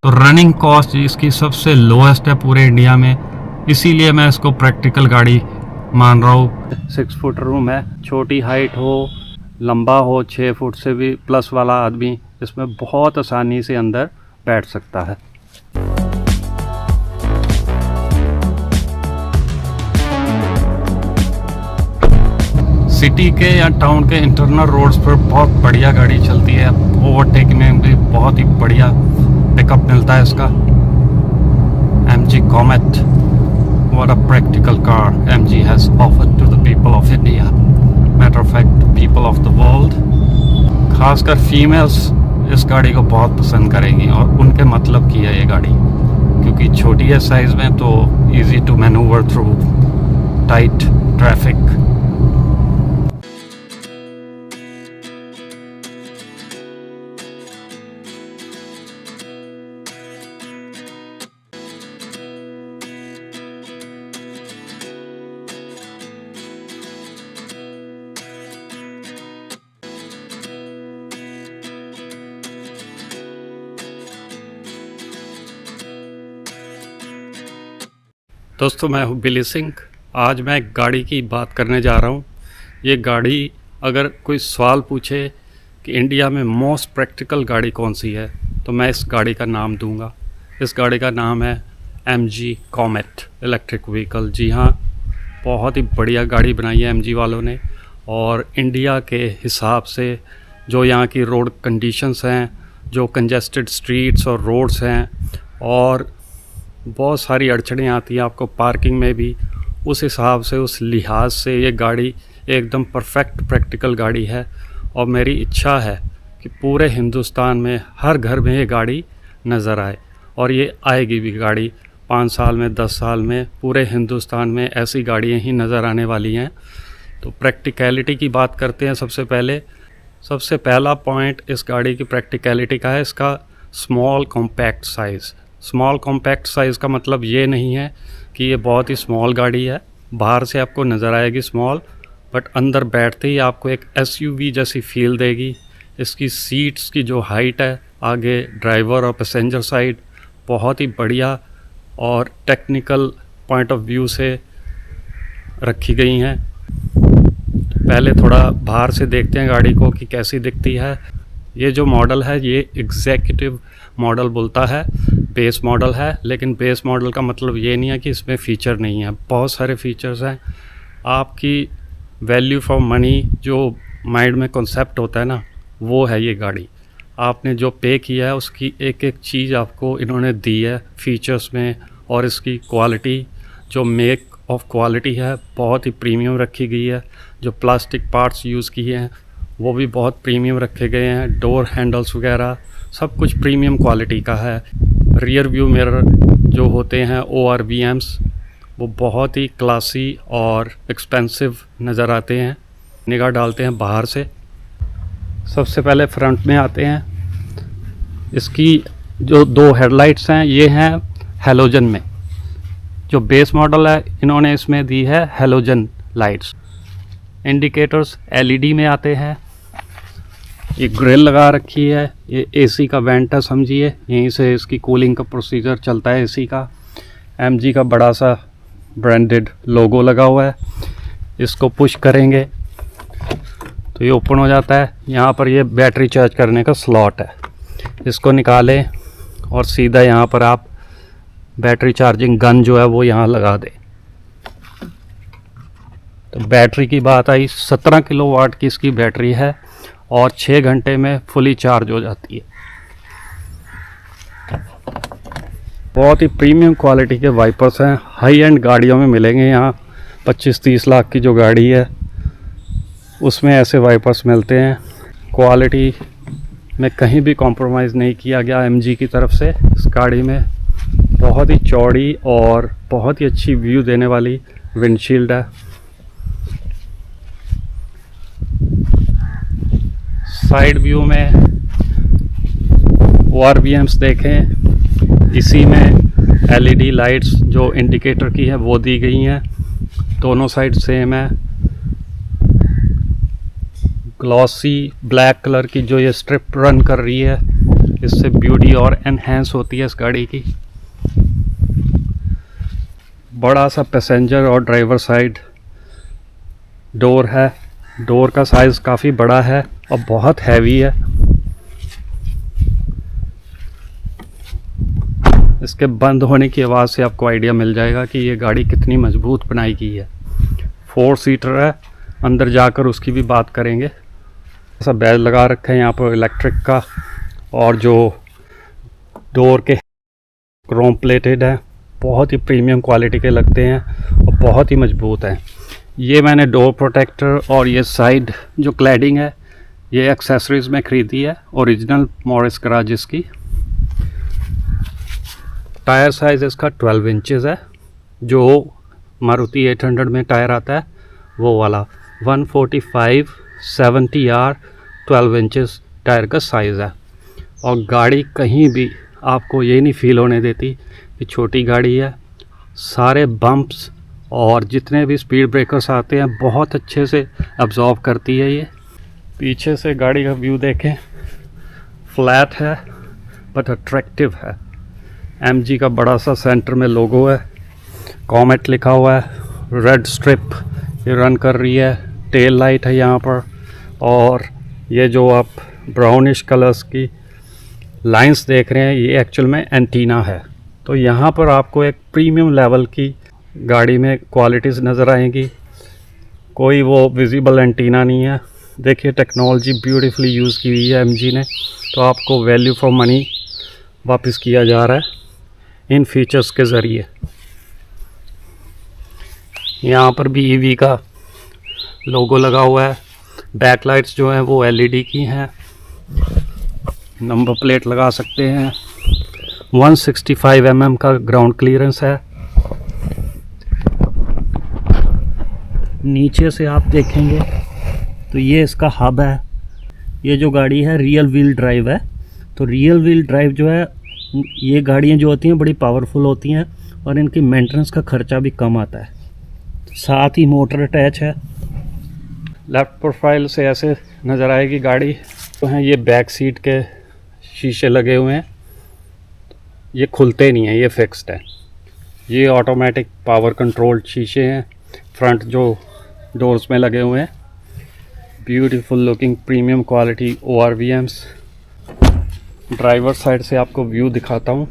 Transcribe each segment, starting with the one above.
तो running cost इसकी सबसे लोएस्ट है पूरे इंडिया में, इसीलिए मैं इसको प्रैक्टिकल गाड़ी मान रहा हूँ। 6 फुट रूम है, छोटी हाइट हो, लंबा हो 6 फुट से भी प्लस वाला आदमी इसमें बहुत आसानी से अंदर बैठ सकता है। सिटी के या टाउन के इंटरनल रोड्स पर बहुत बढ़िया गाड़ी चलती है, ओवरटेक में भी बहुत ही बढ़िया पिकअप मिलता है इसका। MG Comet, what a practical car MG has offered to the people of India, matter of fact people of the world। खासकर फीमेल्स इस गाड़ी को बहुत पसंद करेंगी और उनके मतलब की है ये गाड़ी, क्योंकि छोटी है साइज़ में तो easy to manoeuvre through tight traffic. दोस्तों मैं हूँ बिली सिंह। आज मैं एक गाड़ी की बात करने जा रहा हूँ। ये गाड़ी, अगर कोई सवाल पूछे कि इंडिया में मोस्ट प्रैक्टिकल गाड़ी कौन सी है, तो मैं इस गाड़ी का नाम दूंगा। इस गाड़ी का नाम है MG Comet इलेक्ट्रिक व्हीकल। जी हाँ, बहुत ही बढ़िया गाड़ी बनाई है MG वालों ने, और इंडिया के हिसाब से जो यहाँ की रोड कंडीशंस हैं, जो कंजेस्टेड स्ट्रीट्स और रोड्स हैं, और बहुत सारी अड़चनें आती हैं आपको पार्किंग में भी, उस हिसाब से, उस लिहाज से ये गाड़ी एकदम परफेक्ट प्रैक्टिकल गाड़ी है। और मेरी इच्छा है कि पूरे हिंदुस्तान में हर घर में ये गाड़ी नज़र आए, और ये आएगी भी गाड़ी 5 साल में, 10 साल में पूरे हिंदुस्तान में ऐसी गाड़ियाँ ही नज़र आने वाली हैं। तो प्रैक्टिकलिटी की बात करते हैं। सबसे पहला पॉइंट इस गाड़ी की प्रैक्टिकलिटी का है इसका small compact size. Small compact size का मतलब ये नहीं है कि ये बहुत ही स्मॉल गाड़ी है। बाहर से आपको नज़र आएगी स्मॉल, बट अंदर बैठते ही आपको एक SUV जैसी फील देगी। इसकी सीट्स की जो हाइट है आगे ड्राइवर और पैसेंजर साइड, बहुत ही बढ़िया और टेक्निकल पॉइंट ऑफ व्यू से रखी गई हैं। पहले थोड़ा बाहर से देखते हैं गाड़ी को कि कैसी दिखती है। ये जो मॉडल है ये एग्जीक्यूटिव मॉडल बोलता है, बेस मॉडल है, लेकिन बेस मॉडल का मतलब ये नहीं है कि इसमें फ़ीचर नहीं है। बहुत सारे फीचर्स हैं। आपकी वैल्यू फॉर मनी जो माइंड में कॉन्सेप्ट होता है ना, वो है ये गाड़ी। आपने जो पे किया है उसकी एक एक चीज़ आपको इन्होंने दी है फीचर्स में, और इसकी क्वालिटी, जो मेक ऑफ क्वालिटी है, बहुत ही प्रीमियम रखी गई है। जो प्लास्टिक पार्ट्स यूज़ किए हैं वो भी बहुत प्रीमियम रखे गए हैं। डोर हैंडल्स वगैरह सब कुछ प्रीमियम क्वालिटी का है। रियर व्यू मिरर जो होते हैं ORVMs, वो बहुत ही क्लासी और एक्सपेंसिव नज़र आते हैं। निगाह डालते हैं बाहर से। सबसे पहले फ्रंट में आते हैं। इसकी जो 2 हेडलाइट्स हैं ये हैं हैलोजन में। जो बेस मॉडल है इन्होंने इसमें दी है हैलोजन लाइट्स। इंडिकेटर्स LED में आते हैं। ये ग्रिल लगा रखी है, ये AC का वेंट है समझिए, यहीं से इसकी कूलिंग का प्रोसीजर चलता है AC का। MG का बड़ा सा ब्रांडेड लोगो लगा हुआ है। इसको पुश करेंगे तो ये ओपन हो जाता है। यहाँ पर ये बैटरी चार्ज करने का स्लॉट है, इसको निकालें और सीधा यहाँ पर आप बैटरी चार्जिंग गन जो है वो यहाँ लगा दें। तो बैटरी की बात आई, 17 किलोवाट की इसकी बैटरी है और 6 घंटे में फुली चार्ज हो जाती है। बहुत ही प्रीमियम क्वालिटी के वाइपर्स हैं, हाई एंड गाड़ियों में मिलेंगे। यहाँ 25-30 लाख की जो गाड़ी है उसमें ऐसे वाइपर्स मिलते हैं। क्वालिटी में कहीं भी कॉम्प्रोमाइज़ नहीं किया गया MG की तरफ से। इस गाड़ी में बहुत ही चौड़ी और बहुत ही अच्छी व्यू देने वाली विंडशील्ड है। साइड व्यू में ORVMs देखें, इसी में LED लाइट्स जो इंडिकेटर की है वो दी गई हैं। दोनों साइड सेम है। ग्लॉसी ब्लैक कलर की जो ये स्ट्रिप रन कर रही है इससे ब्यूटी और एनहेंस होती है इस गाड़ी की। बड़ा सा पैसेंजर और ड्राइवर साइड डोर है। डोर का साइज़ काफ़ी बड़ा है और बहुत हैवी है। इसके बंद होने की आवाज़ से आपको आइडिया मिल जाएगा कि ये गाड़ी कितनी मजबूत बनाई गई है। 4 सीटर है, अंदर जाकर उसकी भी बात करेंगे। ऐसा बैज लगा रखा है यहाँ पर इलेक्ट्रिक का, और जो डोर के क्रोम प्लेटेड है, बहुत ही प्रीमियम क्वालिटी के लगते हैं और बहुत ही मजबूत हैं। ये मैंने डोर प्रोटेक्टर और ये साइड जो क्लैडिंग है ये एक्सेसरीज़ में ख़रीदी है, ओरिजिनल मॉरिस गराजेस की। टायर साइज़ इसका 12 इंचज़ है, जो मारुति 800 में टायर आता है वो वाला। 145/70R 12 इंचज़ टायर का साइज़ है। और गाड़ी कहीं भी आपको ये नहीं फील होने देती कि छोटी गाड़ी है। सारे बम्प्स और जितने भी स्पीड ब्रेकर्स आते हैं बहुत अच्छे से अब्जॉर्ब करती है ये। पीछे से गाड़ी का व्यू देखें, फ्लैट है बट अट्रैक्टिव है। MG का बड़ा सा सेंटर में लोगो है, कॉमेट लिखा हुआ है, रेड स्ट्रिप ये रन कर रही है, टेल लाइट है यहाँ पर, और ये जो आप ब्राउनिश कलर्स की लाइंस देख रहे हैं ये एक्चुअल में एंटीना है। तो यहाँ पर आपको एक प्रीमियम लेवल की गाड़ी में क्वालिटीज़ नज़र आएंगी। कोई वो विजिबल एंटीना नहीं है। देखिए टेक्नोलॉजी ब्यूटीफुली यूज़ की हुई है MG ने, तो आपको वैल्यू फॉर मनी वापस किया जा रहा है इन फीचर्स के ज़रिए। यहाँ पर भी EV का लोगो लगा हुआ है। बैकलाइट्स जो हैं वो LED की हैं। नंबर प्लेट लगा सकते हैं। 165 mm का ग्राउंड क्लियरेंस है। नीचे से आप देखेंगे तो ये इसका हब है। ये जो गाड़ी है रियल व्हील ड्राइव है। तो रियल व्हील ड्राइव जो है, ये गाड़ियाँ जो होती हैं बड़ी पावरफुल होती हैं और इनकी मेंटेनेंस का ख़र्चा भी कम आता है। साथ ही मोटर अटैच है। लेफ़्ट प्रोफाइल से ऐसे नज़र आएगी गाड़ी। तो हैं ये बैक सीट के शीशे लगे हुए हैं, ये खुलते नहीं हैं, ये फिक्स्ड है। ये ऑटोमेटिक पावर कंट्रोल्ड शीशे हैं। फ्रंट जो डोर्स में लगे हुए हैं, beautiful looking premium quality ORVMs। Driver side से आपको व्यू दिखाता हूँ।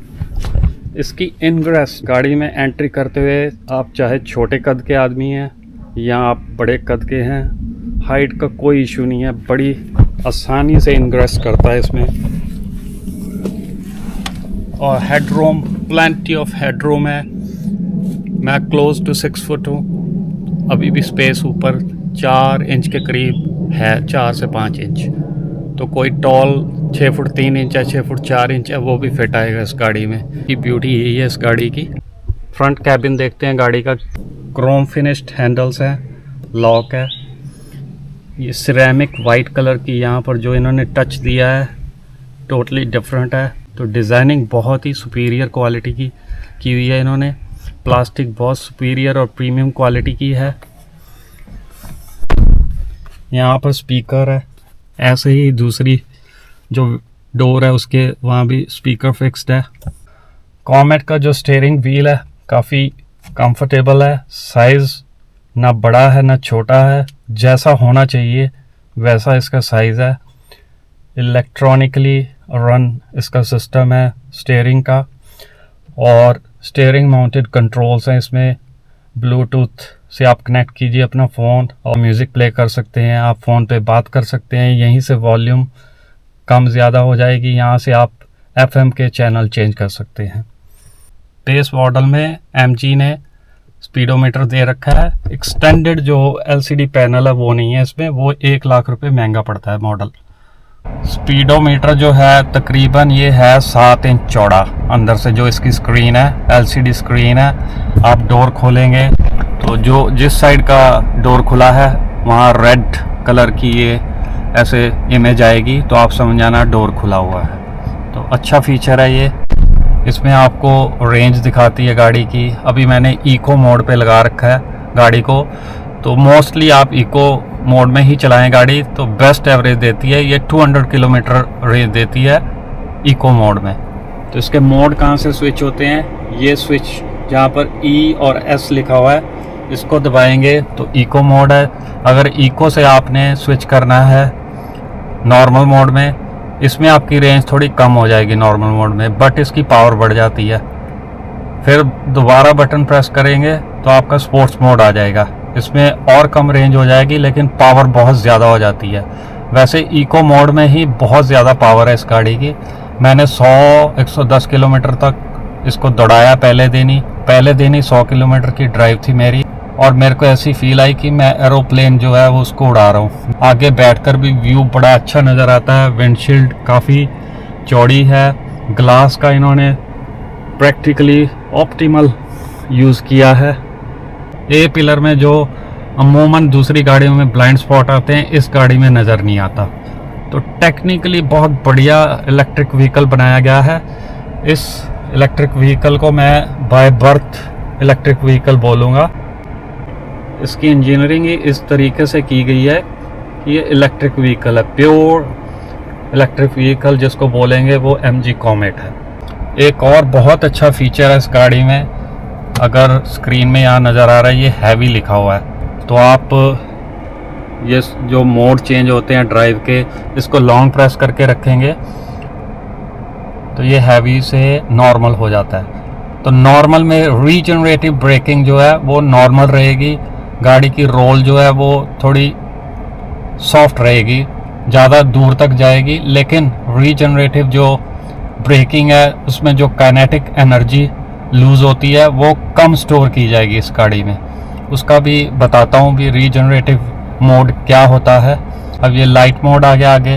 इसकी इनग्रेस गाड़ी में एंट्री करते हुए आप चाहे छोटे कद के आदमी हैं या आप बड़े कद के हैं, हाइट का कोई इशू नहीं है, बड़ी आसानी से इनग्रेस करता है इसमें। और हेडरूम, प्लेंटी ऑफ हेडरूम है। मैं क्लोज टू 6 फुट हूँ। अभी भी स्पेस ऊपर 4 इंच के करीब है, 4 से 5 इंच। तो कोई टॉल 6 फुट 3 इंच है, 6 फुट 4 इंच है, वो भी फिट आएगा इस गाड़ी में। की ब्यूटी यही है इस गाड़ी की। फ्रंट कैबिन देखते हैं गाड़ी का। क्रोम फिनिश्ड हैंडल्स हैं, लॉक है। ये सिरेमिक वाइट कलर की यहाँ पर जो इन्होंने टच दिया है टोटली डिफरेंट है। तो डिज़ाइनिंग बहुत ही सुपीरियर क्वालिटी की हुई है इन्होंने। प्लास्टिक बहुत सुपीरियर और प्रीमियम क्वालिटी की है। यहाँ पर स्पीकर है। ऐसे ही दूसरी जो डोर है उसके वहाँ भी स्पीकर फिक्स्ड है। कॉमेट का जो स्टीयरिंग व्हील है काफ़ी कंफर्टेबल है। साइज़ ना बड़ा है ना छोटा है, जैसा होना चाहिए वैसा इसका साइज़ है। इलेक्ट्रॉनिकली रन इसका सिस्टम है स्टीयरिंग का, और स्टीयरिंग माउंटेड कंट्रोल्स हैं इसमें। ब्लूटूथ से आप कनेक्ट कीजिए अपना फ़ोन और म्यूज़िक प्ले कर सकते हैं। आप फ़ोन पे बात कर सकते हैं, यहीं से वॉल्यूम कम ज़्यादा हो जाएगी। यहाँ से आप FM के चैनल चेंज कर सकते हैं। बेस मॉडल में MG ने स्पीडोमीटर दे रखा है। एक्सटेंडेड जो LCD पैनल है वो नहीं है इसमें, वो 1 लाख रुपए महंगा पड़ता है मॉडल। स्पीडोमीटर जो है तकरीबन ये है 7 इंच चौड़ा। अंदर से जो इसकी स्क्रीन है LCD स्क्रीन है। आप डोर खोलेंगे तो जो जिस साइड का डोर खुला है वहाँ रेड कलर की ये ऐसे इमेज आएगी, तो आप समझ जाना डोर खुला हुआ है। तो अच्छा फीचर है ये। इसमें आपको रेंज दिखाती है गाड़ी की। अभी मैंने इको मोड पे लगा रखा है गाड़ी को, तो मोस्टली आप इको मोड में ही चलाएं गाड़ी तो बेस्ट एवरेज देती है। ये 200 किलोमीटर रेंज देती है इको मोड में। तो इसके मोड कहाँ से स्विच होते हैं, ये स्विच जहाँ पर E और S लिखा हुआ है इसको दबाएंगे तो इको मोड है। अगर इको से आपने स्विच करना है नॉर्मल मोड में, इसमें आपकी रेंज थोड़ी कम हो जाएगी नॉर्मल मोड में, बट इसकी पावर बढ़ जाती है। फिर दोबारा बटन प्रेस करेंगे तो आपका स्पोर्ट्स मोड आ जाएगा, इसमें और कम रेंज हो जाएगी लेकिन पावर बहुत ज़्यादा हो जाती है। वैसे इको मोड में ही बहुत ज़्यादा पावर है इस गाड़ी की। मैंने 100-110 किलोमीटर तक इसको दौड़ाया पहले दिन ही 100 किलोमीटर की ड्राइव थी मेरी, और मेरे को ऐसी फील आई कि मैं एरोप्लेन जो है वो उसको उड़ा रहा हूँ। आगे बैठकर भी व्यू बड़ा अच्छा नज़र आता है, विंडशील्ड काफ़ी चौड़ी है, ग्लास का इन्होंने प्रैक्टिकली ऑप्टिमल यूज़ किया है। ए पिलर में जो अमूमन दूसरी गाड़ियों में ब्लाइंड स्पॉट आते हैं, इस गाड़ी में नज़र नहीं आता। तो टेक्निकली बहुत बढ़िया इलेक्ट्रिक व्हीकल बनाया गया है। इस इलेक्ट्रिक व्हीकल को मैं बाय बर्थ इलेक्ट्रिक व्हीकल बोलूँगा। इसकी इंजीनियरिंग ही इस तरीके से की गई है कि ये इलेक्ट्रिक व्हीकल है, प्योर इलेक्ट्रिक व्हीकल जिसको बोलेंगे वो MG कॉमेट है। एक और बहुत अच्छा फीचर है इस गाड़ी में, अगर स्क्रीन में यहाँ नज़र आ रहा है ये हैवी लिखा हुआ है, तो आप ये जो मोड चेंज होते हैं ड्राइव के, इसको लॉन्ग प्रेस करके रखेंगे तो ये हैवी से नॉर्मल हो जाता है। तो नॉर्मल में रीजनरेटिव ब्रेकिंग जो है वो नॉर्मल रहेगी, गाड़ी की रोल जो है वो थोड़ी सॉफ्ट रहेगी, ज़्यादा दूर तक जाएगी, लेकिन रीजनरेटिव जो ब्रेकिंग है उसमें जो काइनेटिक एनर्जी लूज़ होती है वो कम स्टोर की जाएगी इस गाड़ी में। उसका भी बताता हूँ भी रीजनरेटिव मोड क्या होता है। अब ये लाइट मोड आ गया आगे,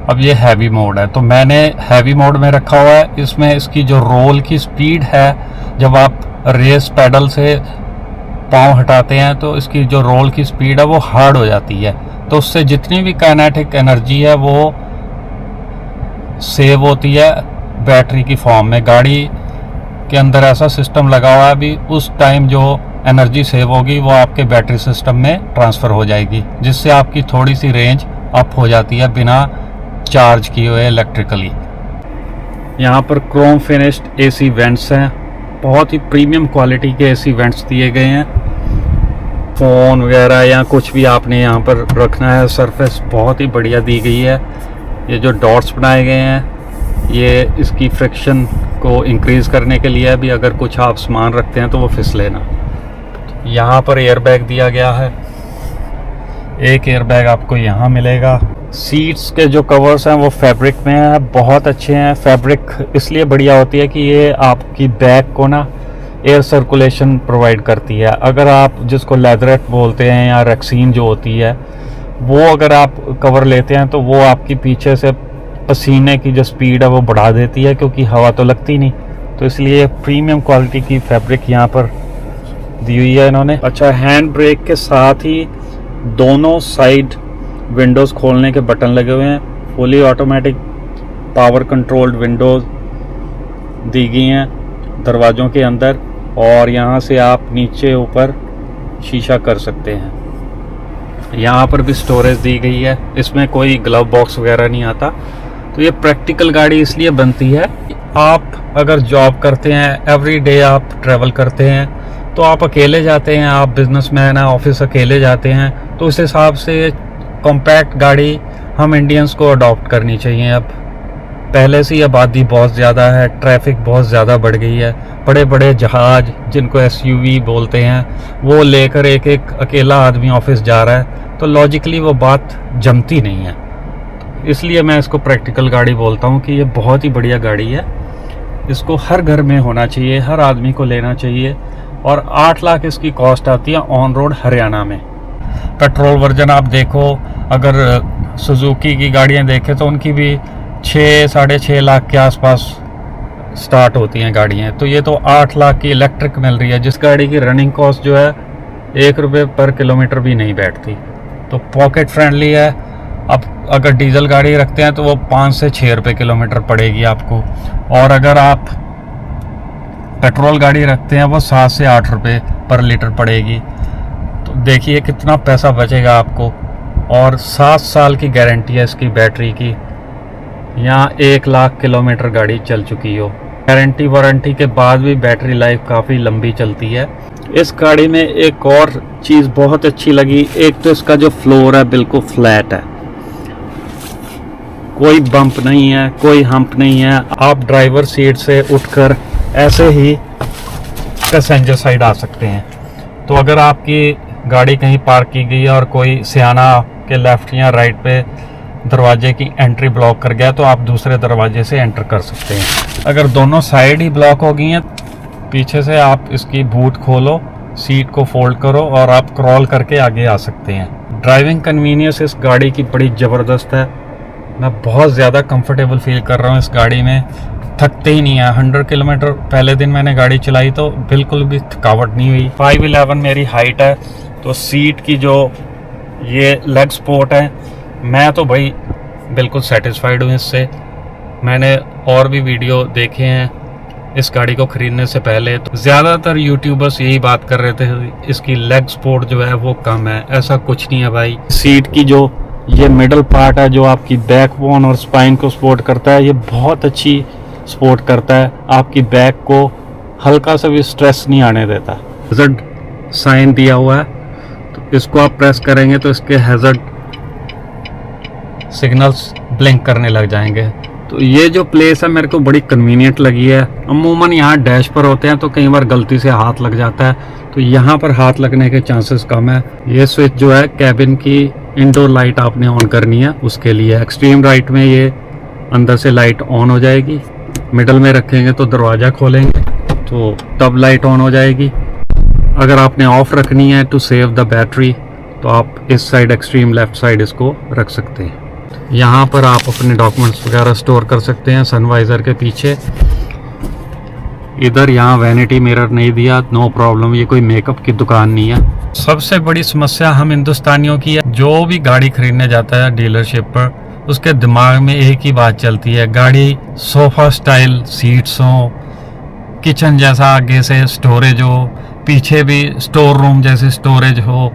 अब ये हैवी मोड है, तो मैंने हैवी मोड में रखा हुआ है। इसमें इसकी जो रोल की स्पीड है, जब आप रेस पेडल से पाँव हटाते हैं तो इसकी जो रोल की स्पीड है वो हार्ड हो जाती है, तो उससे जितनी भी काइनेटिक एनर्जी है वो सेव होती है बैटरी की फॉर्म में। गाड़ी के अंदर ऐसा सिस्टम लगा हुआ है, अभी उस टाइम जो एनर्जी सेव होगी वो आपके बैटरी सिस्टम में ट्रांसफ़र हो जाएगी, जिससे आपकी थोड़ी सी रेंज अप हो जाती है बिना चार्ज किए हुए इलेक्ट्रिकली। यहाँ पर क्रोम फिनिश्ड AC वेंट्स हैं, बहुत ही प्रीमियम क्वालिटी के AC वेंट्स दिए गए हैं। फ़ोन वगैरह या कुछ भी आपने यहाँ पर रखना है, सरफेस बहुत ही बढ़िया दी गई है। ये जो डॉट्स बनाए गए हैं ये इसकी फ्रिक्शन को इंक्रीज़ करने के लिए भी, अगर कुछ आप सामान रखते हैं तो वो फिसले ना। यहाँ पर एयरबैग दिया गया है, एक एयरबैग आपको यहाँ मिलेगा। सीट्स के जो कवर्स हैं वो फैब्रिक में है, बहुत अच्छे हैं। फैब्रिक इसलिए बढ़िया होती है कि ये आपकी बैक को ना एयर सर्कुलेशन प्रोवाइड करती है। अगर आप जिसको लेदरेट बोलते हैं या रेक्सीन जो होती है, वो अगर आप कवर लेते हैं तो वो आपकी पीछे से पसीने की जो स्पीड है वो बढ़ा देती है, क्योंकि हवा तो लगती नहीं। तो इसलिए प्रीमियम क्वालिटी की फैब्रिक यहाँ पर दी हुई है इन्होंने। अच्छा, हैंड ब्रेक के साथ ही दोनों साइड विंडोज़ खोलने के बटन लगे हुए हैं। Fully automatic power controlled windows दी गई हैं दरवाज़ों के अंदर, और यहाँ से आप नीचे ऊपर शीशा कर सकते हैं। यहाँ पर भी स्टोरेज दी गई है, इसमें कोई ग्लव बॉक्स वगैरह नहीं आता। तो ये प्रैक्टिकल गाड़ी इसलिए बनती है, आप अगर जॉब करते हैं, एवरी डे आप ट्रैवल करते हैं, तो आप अकेले जाते हैं, आप बिजनेसमैन हैं, ऑफिस अकेले जाते हैं, तो उस हिसाब से कॉम्पैक्ट गाड़ी हम इंडियंस को अडॉप्ट करनी चाहिए। अब पहले से ही आबादी बहुत ज़्यादा है, ट्रैफिक बहुत ज़्यादा बढ़ गई है, बड़े बड़े जहाज़ जिनको SUV बोलते हैं वो लेकर एक एक अकेला आदमी ऑफिस जा रहा है, तो लॉजिकली वो बात जमती नहीं है। इसलिए मैं इसको प्रैक्टिकल गाड़ी बोलता हूँ कि ये बहुत ही बढ़िया गाड़ी है, इसको हर घर में होना चाहिए, हर आदमी को लेना चाहिए। और 8 लाख इसकी कॉस्ट आती है ऑन रोड हरियाणा में। पेट्रोल वर्जन आप देखो, अगर सुजुकी की गाड़ियाँ देखें तो उनकी भी 6-6.5 लाख के आसपास स्टार्ट होती हैं गाड़ियाँ, तो ये तो 8 लाख की इलेक्ट्रिक मिल रही है, जिस गाड़ी की रनिंग कॉस्ट जो है 1 रुपये पर किलोमीटर भी नहीं बैठती, तो पॉकेट फ्रेंडली है। अब अगर डीजल गाड़ी रखते हैं तो वो 5 से 6 रुपये किलोमीटर पड़ेगी आपको, और अगर आप पेट्रोल गाड़ी रखते हैं वो 7 से 8 रुपये पर लीटर पड़ेगी। तो देखिए कितना पैसा बचेगा आपको, और 7 साल की गारंटी है इसकी बैटरी की। यहाँ 1,00,000 किलोमीटर गाड़ी चल चुकी हो। गारंटी वारंटी के बाद भी बैटरी लाइफ काफ़ी लंबी चलती है। इस गाड़ी में एक और चीज़ बहुत अच्छी लगी, एक तो इसका जो फ्लोर है बिल्कुल फ्लैट है, कोई बम्प नहीं है, कोई हम्प नहीं है। आप ड्राइवर सीट से उठकर ऐसे ही पैसेंजर साइड आ सकते हैं। तो अगर आपकी गाड़ी कहीं पार्क की गई है और कोई सियाना के लेफ्ट या राइट पे दरवाजे की एंट्री ब्लॉक कर गया तो आप दूसरे दरवाजे से एंटर कर सकते हैं। अगर दोनों साइड ही ब्लॉक हो गई हैं, पीछे से आप इसकी बूट खोलो, सीट को फोल्ड करो और आप क्रॉल करके आगे आ सकते हैं। ड्राइविंग कन्वीनियंस इस गाड़ी की बड़ी ज़बरदस्त है। मैं बहुत ज़्यादा कंफर्टेबल फील कर रहा हूँ इस गाड़ी में, थकते ही नहीं है। 100 किलोमीटर पहले दिन मैंने गाड़ी चलाई तो बिल्कुल भी थकावट नहीं हुई। 5'11" मेरी हाइट है, तो सीट की जो ये लेग सपोर्ट है, मैं तो भाई बिल्कुल सेटिस्फाइड हूँ इससे। मैंने और भी वीडियो देखे हैं इस गाड़ी को ख़रीदने से पहले, तो ज़्यादातर यूट्यूबर्स यही बात कर रहे थे इसकी लेग सपोर्ट जो है वो कम है। ऐसा कुछ नहीं है भाई। सीट की जो ये मिडल पार्ट है जो आपकी बैकबोन और स्पाइन को सपोर्ट करता है, ये बहुत अच्छी सपोर्ट करता है। आपकी बैक को हल्का सा भी स्ट्रेस नहीं आने देता। हैज़र्ड साइन दिया हुआ है, तो इसको आप प्रेस करेंगे तो इसके हैज़र्ड सिग्नल्स ब्लिंक करने लग जाएंगे। तो ये जो प्लेस है मेरे को बड़ी कन्वीनियंट लगी है। अमूमन यहाँ डैश पर होते हैं तो कई बार गलती से हाथ लग जाता है, तो यहाँ पर हाथ लगने के चांसेस कम है। ये स्विच जो है कैबिन की इंडोर लाइट आपने ऑन करनी है, उसके लिए एक्सट्रीम राइट में ये अंदर से लाइट ऑन हो जाएगी। मिडल में रखेंगे तो दरवाज़ा खोलेंगे तो तब लाइट ऑन हो जाएगी। अगर आपने ऑफ रखनी है टू सेव द बैटरी तो आप इस साइड एक्सट्रीम लेफ्ट साइड इसको रख सकते हैं। यहाँ पर आप अपने डॉक्यूमेंट्स वगैरह स्टोर कर सकते हैं सनवाइज़र के पीछे। इधर यहाँ वैनिटी मिरर नहीं दिया, नो प्रॉब्लम, ये कोई मेकअप की दुकान नहीं है। सबसे बड़ी समस्या हम हिंदुस्तानियों की है, जो भी गाड़ी खरीदने जाता है डीलरशिप पर उसके दिमाग में एक ही बात चलती है, गाड़ी सोफ़ा स्टाइल सीट्स हो, किचन जैसा आगे से स्टोरेज हो, पीछे भी स्टोर रूम जैसे स्टोरेज हो,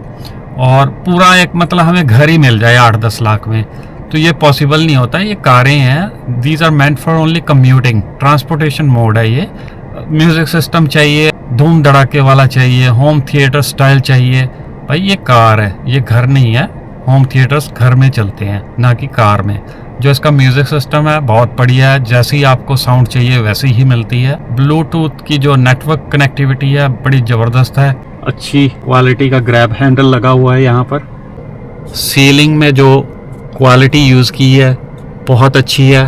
और पूरा एक मतलब हमें घर ही मिल जाए 8-10 लाख में। तो ये पॉसिबल नहीं होता। ये कारें हैं, these are meant for only commuting, transportation mode है ये। म्यूज़िक सिस्टम चाहिए, धूम धड़ाके वाला चाहिए, होम थिएटर स्टाइल चाहिए। भाई ये कार है, ये घर नहीं है। होम थिएटर्स घर में चलते हैं, ना कि कार में। जो इसका म्यूज़िक सिस्टम है बहुत बढ़िया है, जैसी आपको साउंड चाहिए वैसी ही मिलती है। ब्लूटूथ की जो नेटवर्क कनेक्टिविटी है बड़ी ज़बरदस्त है। अच्छी क्वालिटी का ग्रैब हैंडल लगा हुआ है यहाँ पर। सीलिंग में जो क्वालिटी यूज़ की है बहुत अच्छी है,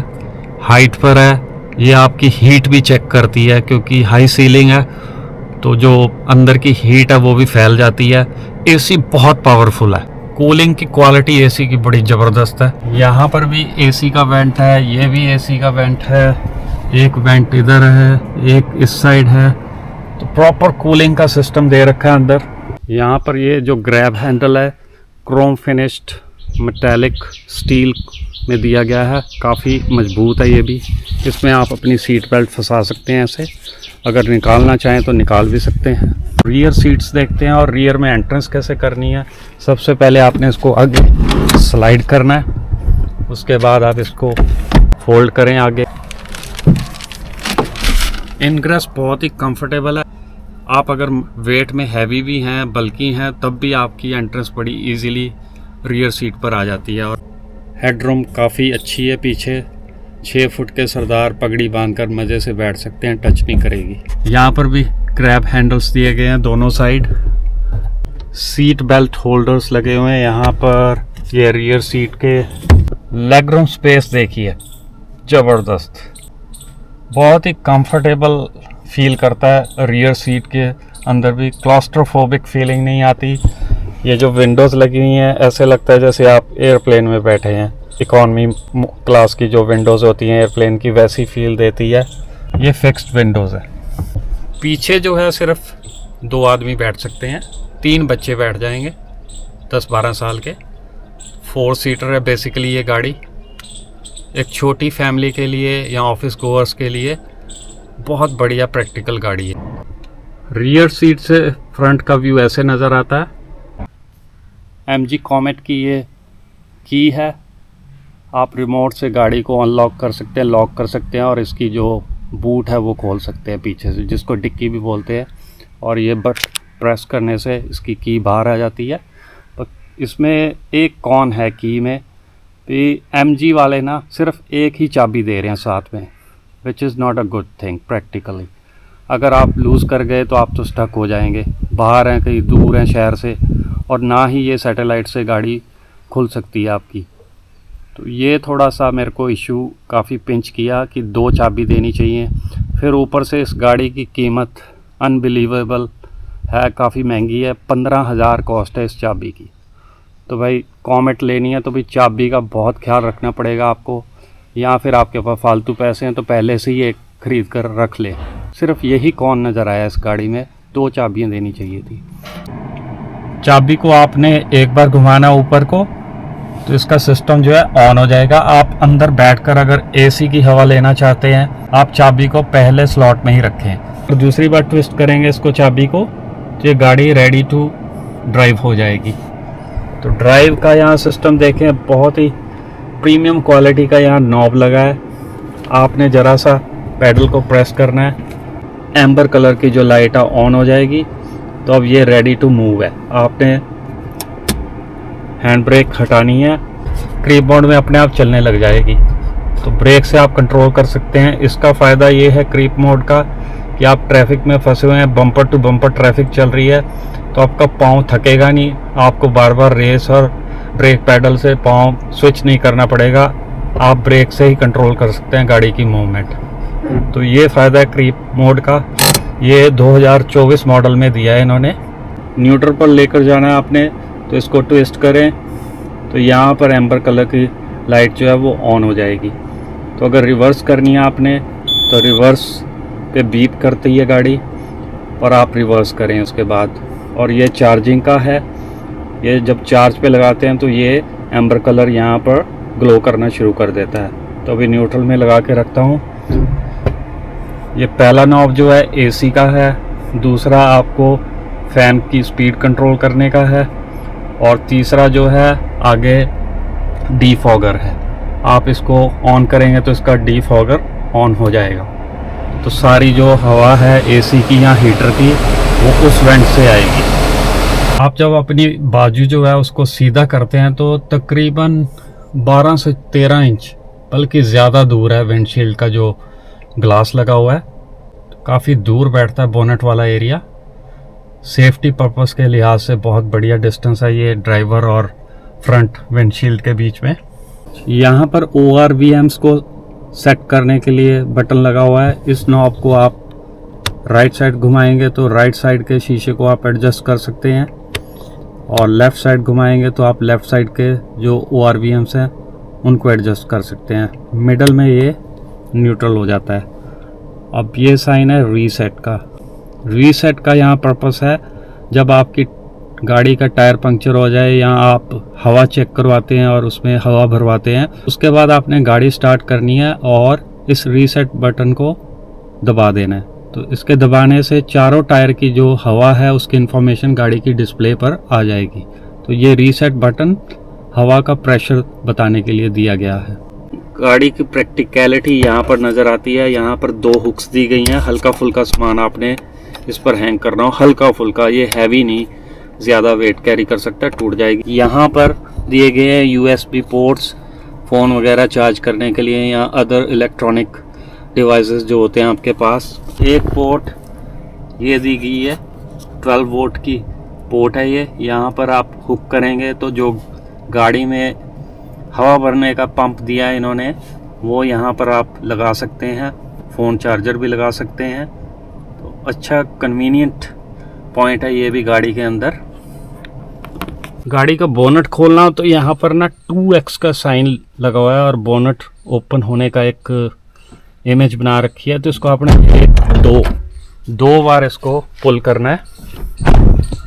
हाइट पर है। ये आपकी हीट भी चेक करती है, क्योंकि हाई सीलिंग है तो जो अंदर की हीट है वो भी फैल जाती है। एसी बहुत पावरफुल है, कूलिंग की क्वालिटी एसी की बड़ी ज़बरदस्त है। यहाँ पर भी एसी का वेंट है, ये भी एसी का वेंट है, एक वेंट इधर है, एक इस साइड है, तो प्रॉपर कूलिंग का सिस्टम दे रखा है अंदर। यहाँ पर ये जो ग्रैब हैंडल है क्रोम फिनिश्ड मेटालिक स्टील में दिया गया है, काफ़ी मजबूत है ये भी। इसमें आप अपनी सीट बेल्ट फंसा सकते हैं ऐसे, अगर निकालना चाहें तो निकाल भी सकते हैं। रियर सीट्स देखते हैं और रियर में एंट्रेंस कैसे करनी है। सबसे पहले आपने इसको आगे स्लाइड करना है, उसके बाद आप इसको फोल्ड करें आगे। इनग्रेस बहुत ही कंफर्टेबल है। आप अगर वेट में हैवी भी हैं, बल्कि हैं, तब भी आपकी एंट्रेंस बड़ी इजीली रियर सीट पर आ जाती है। और हेडरूम काफ़ी अच्छी है पीछे। 6 फुट के सरदार पगड़ी बांधकर मज़े से बैठ सकते हैं, टच नहीं करेगी। यहाँ पर भी ग्रैब हैंडल्स दिए गए हैं दोनों साइड। सीट बेल्ट होल्डर्स लगे हुए हैं यहाँ पर। ये रियर सीट के लेग रूम स्पेस देखिए, ज़बरदस्त, बहुत ही कंफर्टेबल फील करता है। रियर सीट के अंदर भी क्लॉस्ट्रोफोबिक फीलिंग नहीं आती। ये जो विंडोज़ लगी हुई हैं ऐसे लगता है जैसे आप एयरप्लेन में बैठे हैं। इकॉनमी क्लास की जो विंडोज़ होती हैं एयरप्लेन की, वैसी फील देती है। ये फिक्स्ड विंडोज़ है। पीछे जो है सिर्फ 2 आदमी बैठ सकते हैं, 3 बच्चे बैठ जाएंगे 10-12 साल के। 4 सीटर है बेसिकली ये गाड़ी। एक छोटी फैमिली के लिए या ऑफिस गोअर्स के लिए बहुत बढ़िया प्रैक्टिकल गाड़ी है। रियर सीट से फ्रंट का व्यू ऐसे नज़र आता है। MG कॉमेट की ये की है। आप रिमोट से गाड़ी को अनलॉक कर सकते हैं, लॉक कर सकते हैं, और इसकी जो बूट है वो खोल सकते हैं पीछे से, जिसको डिक्की भी बोलते हैं। और ये बटन प्रेस करने से इसकी की बाहर आ जाती है। पर इसमें एक कौन है की में कि MG वाले ना सिर्फ एक ही चाबी दे रहे हैं साथ में, which is not a good thing practically. अगर आप लूज़ कर गए तो आप तो स्टक हो जाएंगे, बाहर हैं, कहीं दूर हैं शहर से, और ना ही ये सैटेलाइट से गाड़ी खुल सकती है आपकी। तो ये थोड़ा सा मेरे को इशू काफ़ी पिंच किया कि 2 चाबी देनी चाहिए। फिर ऊपर से इस गाड़ी की कीमत अनबिलीवेबल है, काफ़ी महंगी है, 15,000 कॉस्ट है इस चाबी की। तो भाई कॉमेट लेनी है तो भाई चाबी का बहुत ख्याल रखना पड़ेगा आपको, या फिर आपके पास फालतू पैसे हैं तो पहले से ही एक ख़रीद कर रख ले। सिर्फ यही कौन नज़र आया इस गाड़ी में, 2 चाबियाँ देनी चाहिए थी। चाबी को आपने एक बार घुमाना ऊपर को तो इसका सिस्टम जो है ऑन हो जाएगा। आप अंदर बैठकर अगर AC की हवा लेना चाहते हैं, आप चाबी को पहले स्लॉट में ही रखें, और दूसरी बार ट्विस्ट करेंगे इसको चाबी को तो ये गाड़ी रेडी टू ड्राइव हो जाएगी। तो ड्राइव का यहाँ सिस्टम देखें, बहुत ही प्रीमियम क्वालिटी का यहाँ नॉब लगा है। आपने ज़रा सा पैडल को प्रेस करना है, एम्बर कलर की जो लाइट है ऑन हो जाएगी। तो अब ये रेडी टू मूव है। आपने हैंड ब्रेक हटानी है, क्रीप मोड में अपने आप चलने लग जाएगी। तो ब्रेक से आप कंट्रोल कर सकते हैं। इसका फ़ायदा ये है क्रीप मोड का कि आप ट्रैफिक में फंसे हुए हैं, बम्पर टू बम्पर ट्रैफिक चल रही है, तो आपका पाँव थकेगा नहीं, आपको बार बार रेस और ब्रेक पैडल से पाँव स्विच नहीं करना पड़ेगा, आप ब्रेक से ही कंट्रोल कर सकते हैं गाड़ी की मूवमेंट। तो ये फ़ायदा है क्रीप मोड का। ये 2024 मॉडल में दिया है इन्होंने। न्यूट्रल पर लेकर जाना है आपने, तो इसको ट्विस्ट करें तो यहाँ पर एम्बर कलर की लाइट जो है वो ऑन हो जाएगी। तो अगर रिवर्स करनी है आपने तो रिवर्स पे बीप करती है गाड़ी और आप रिवर्स करें उसके बाद। और ये चार्जिंग का है, ये जब चार्ज पे लगाते हैं तो ये एम्बर कलर यहाँ पर ग्लो करना शुरू कर देता है। तो अभी न्यूट्रल में लगा के रखता हूँ। ये पहला नॉब जो है AC का है, दूसरा आपको फ़ैन की स्पीड कंट्रोल करने का है, और तीसरा जो है आगे डीफॉगर है। आप इसको ऑन करेंगे तो इसका डीफॉगर ऑन हो जाएगा। तो सारी जो हवा है AC की या हीटर की वो उस वेंट से आएगी। आप जब अपनी बाजू जो है उसको सीधा करते हैं तो तकरीबन 12 से 13 इंच बल्कि ज़्यादा दूर है विंडशील्ड का जो ग्लास लगा हुआ है, तो काफ़ी दूर बैठता है बोनेट वाला एरिया। सेफ्टी पर्पस के लिहाज से बहुत बढ़िया डिस्टेंस है ये ड्राइवर और फ्रंट विंडशील्ड के बीच में। यहाँ पर ORVMs को सेट करने के लिए बटन लगा हुआ है। इस नॉब को आप राइट साइड घुमाएंगे तो राइट साइड के शीशे को आप एडजस्ट कर सकते हैं, और लेफ़्ट साइड घुमाएंगे तो आप लेफ़्ट साइड के जो ORVMs हैं उनको एडजस्ट कर सकते हैं। मिडल में ये न्यूट्रल हो जाता है। अब ये साइन है रीसेट का। रीसेट का यहाँ पर्पस है जब आपकी गाड़ी का टायर पंक्चर हो जाए या आप हवा चेक करवाते हैं और उसमें हवा भरवाते हैं, उसके बाद आपने गाड़ी स्टार्ट करनी है और इस रीसेट बटन को दबा देना है। तो इसके दबाने से चारों टायर की जो हवा है उसकी इन्फॉर्मेशन गाड़ी की डिस्प्ले पर आ जाएगी। तो ये रीसेट बटन हवा का प्रेशर बताने के लिए दिया गया है। गाड़ी की प्रैक्टिकलिटी यहाँ पर नज़र आती है। यहाँ पर 2 हुक्स दी गई हैं। हल्का फुल्का सामान आपने इस पर हैंग करना हो, हल्का फुल्का, ये हैवी नहीं, ज़्यादा वेट कैरी कर सकता है, टूट जाएगी। यहाँ पर दिए गए हैं USB पोर्ट्स फ़ोन वगैरह चार्ज करने के लिए या अदर इलेक्ट्रॉनिक डिवाइसेस जो होते हैं आपके पास। एक पोर्ट ये दी गई है, 12 वोल्ट की पोर्ट है ये। यहाँ पर आप हुक करेंगे तो जो गाड़ी में हवा भरने का पंप दिया है इन्होंने वो यहाँ पर आप लगा सकते हैं। फ़ोन चार्जर भी लगा सकते हैं। तो अच्छा कन्वीनियंट पॉइंट है ये भी गाड़ी के अंदर। गाड़ी का बोनट खोलना हो तो यहाँ पर ना 2x का साइन लगा हुआ है और बोनट ओपन होने का एक इमेज बना रखी है। तो इसको आपने 2 बार इसको पुल करना है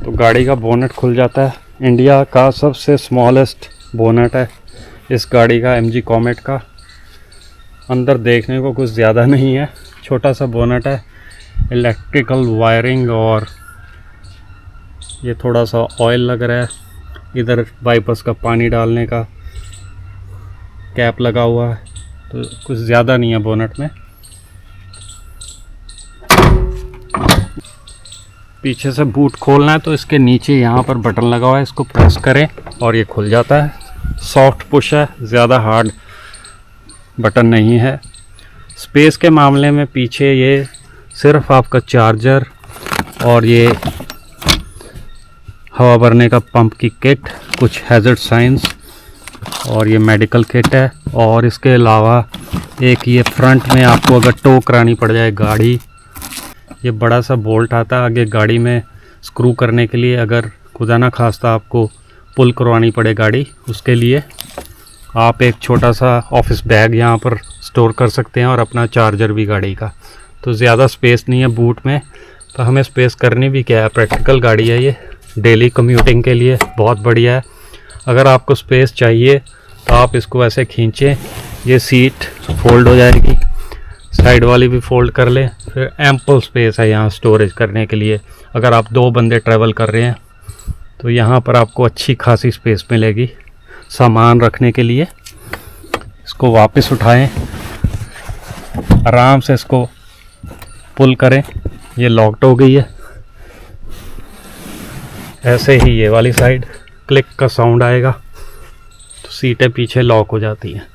तो गाड़ी का बोनट खुल जाता है। इंडिया का सबसे स्मॉलेस्ट बोनट है इस गाड़ी का, MG कॉमेट का। अंदर देखने को कुछ ज़्यादा नहीं है, छोटा सा बोनट है। इलेक्ट्रिकल वायरिंग और ये थोड़ा सा ऑयल लग रहा है, इधर वाइपर्स का पानी डालने का कैप लगा हुआ है, तो कुछ ज़्यादा नहीं है बोनट में। पीछे से बूट खोलना है तो इसके नीचे यहाँ पर बटन लगा हुआ है, इसको प्रेस करें और ये खुल जाता है। सॉफ्ट पुश है, ज़्यादा हार्ड बटन नहीं है। स्पेस के मामले में पीछे ये सिर्फ आपका चार्जर और ये हवा भरने का पंप की किट, कुछ हैजर्ड साइंस और ये मेडिकल किट है। और इसके अलावा एक ये फ्रंट में आपको अगर टो करानी पड़ जाए गाड़ी, ये बड़ा सा बोल्ट आता है आगे गाड़ी में स्क्रू करने के लिए। अगर खुदा ना खास्ता आपको पुल करवानी पड़े गाड़ी, उसके लिए आप एक छोटा सा ऑफिस बैग यहाँ पर स्टोर कर सकते हैं और अपना चार्जर भी गाड़ी का। तो ज़्यादा स्पेस नहीं है बूट में, तो हमें स्पेस करनी भी क्या है, प्रैक्टिकल गाड़ी है ये, डेली कम्यूटिंग के लिए बहुत बढ़िया है। अगर आपको स्पेस चाहिए तो आप इसको ऐसे खींचें, ये सीट फोल्ड हो जाएगी, साइड वाली भी फोल्ड कर लें, फिर एम्पल स्पेस है यहाँ स्टोरेज करने के लिए। अगर आप 2 बंदे ट्रैवल कर रहे हैं तो यहाँ पर आपको अच्छी खासी स्पेस मिलेगी सामान रखने के लिए। इसको वापस उठाएं, आराम से इसको पुल करें, ये लॉक्ड हो गई है। ऐसे ही ये वाली साइड क्लिक का साउंड आएगा तो सीटें पीछे लॉक हो जाती हैं।